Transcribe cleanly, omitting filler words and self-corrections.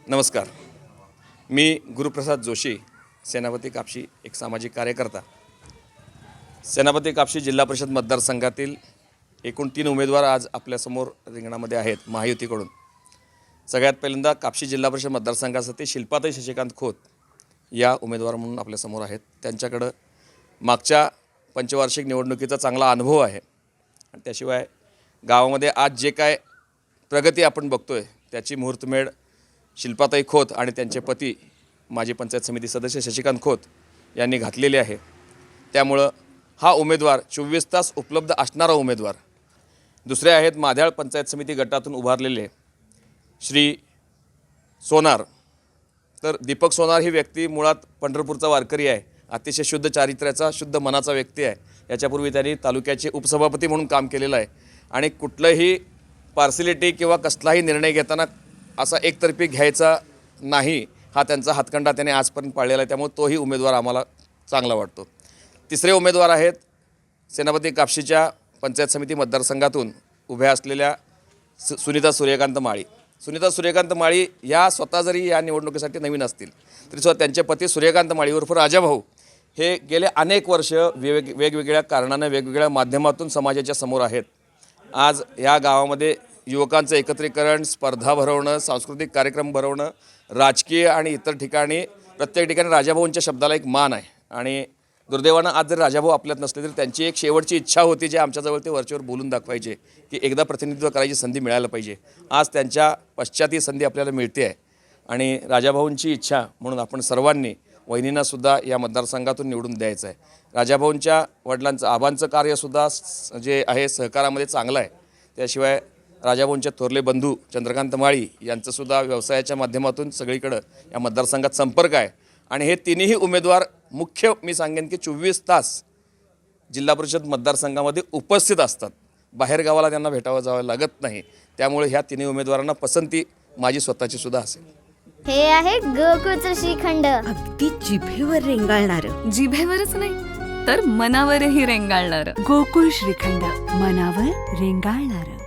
नमस्कार. मी गुरुप्रसाद जोशी, सेनापती कापशी एक सामाजिक कार्यकर्ता. सेनापती कापशी जिल्हा परिषद मतदारसंघातील एकूण 3 उमेदवार आज आपल्यासमोर रिंगणामध्ये आहेत महायुतीकडून. सगळ्यात पहिल्यांदा कापशी जिल्हा परिषद मतदारसंघासाठी शिल्पाताई शशिकांत खोत या उमेदवार म्हणून आपल्यासमोर आहेत. त्यांच्याकडं मागच्या पंचवार्षिक निवडणुकीचा चांगला अनुभव आहे आणि त्याशिवाय गावामध्ये आज जे काय प्रगती आपण बघतोय त्याची मुहूर्तमेढ शिल्पाताई खोत आणि त्यांचे पती माजी पंचायत समिती सदस्य शशिकांत खोत यांनी घातलेली आहे. त्यामुळं हा उमेदवार 24 तास उपलब्ध असणारा उमेदवार. दुसरे आहेत माध्याळ पंचायत समिती गटातून उभारलेले श्री सोनार. तर दीपक सोनार ही व्यक्ती मुळात पंढरपूरचा वारकरी आहे, अतिशय शुद्ध चारित्र्याचा, शुद्ध मनाचा व्यक्ती आहे. याच्यापूर्वी त्यांनी तालुक्याचे उपसभापती म्हणून काम केलेलं आहे आणि कुठलंही पार्सिलिटी किंवा कसलाही निर्णय घेताना असा एकतर्फी घ्यायचा नाही, हा त्यांचा हातखंडा त्याने आजपर्यंत पाळलेला आहे. त्यामुळे तोही उमेदवार आम्हाला चांगला वाटतो. तिसरे उमेदवार आहेत सेनापती कापशीच्या पंचायत समिती मतदारसंघातून उभ्या असलेल्या सुनीता सूर्यकांत माळी. सुनीता सूर्यकांत माळी या स्वतः जरी या निवडणुकीसाठी नवीन असतील तरीसुद्धा त्यांचे पती सूर्यकांत माळी उर्फ राजाभाऊ हे गेले अनेक वर्ष वेगवेगळ्या कारणानं वेगवेगळ्या माध्यमातून समाजाच्या समोर आहेत. आज या गावामध्ये युवकांचं एकत्रीकरण, स्पर्धा भरवणं, सांस्कृतिक कार्यक्रम भरवणं, राजकीय आणि इतर ठिकाणी प्रत्येक ठिकाणी राजाभाऊंच्या शब्दाला एक मान आहे. आणि दुर्दैवानं आज जर राजाभाऊ आपल्यात नसले तरी त्यांची एक शेवटची इच्छा होती, जे आमच्याजवळ ते वरचेवर बोलून दाखवायचे की एकदा प्रतिनिधित्व करायची संधी मिळायला पाहिजे. आज त्यांच्या पश्चात ही संधी आपल्याला मिळते आहे आणि राजाभाऊंची इच्छा म्हणून आपण सर्वांनी वहिनींनासुद्धा या मतदारसंघातून निवडून द्यायचं आहे. राजाभाऊंच्या वडिलांचं आबांचं कार्यसुद्धा जे आहे सहकारामध्ये चांगलं आहे. त्याशिवाय राजाभाऊंचे थोरले बंधू चंद्रकांत माळी यांचंसुद्धा व्यवसायाच्या माध्यमातून सगळीकडं या मतदारसंघात संपर्क आहे. आणि हे तिन्ही उमेदवार मुख्य मी सांगेन की 24 तास जिल्हा परिषद मतदारसंघामध्ये उपस्थित असतात. बाहेर गावाला त्यांना भेटावं जावं लागत नाही. त्यामुळे ह्या तिन्ही उमेदवारांना पसंती माझी स्वतःची सुद्धा असेल. हे आहे गोकुळचं श्रीखंड, अगदी जिभेवर रेंगाळणारं. जिभेवरच नाही तर मनावरही रेंगाळणार. गोकुळ श्रीखंड, मनावर रेंगाळणारं.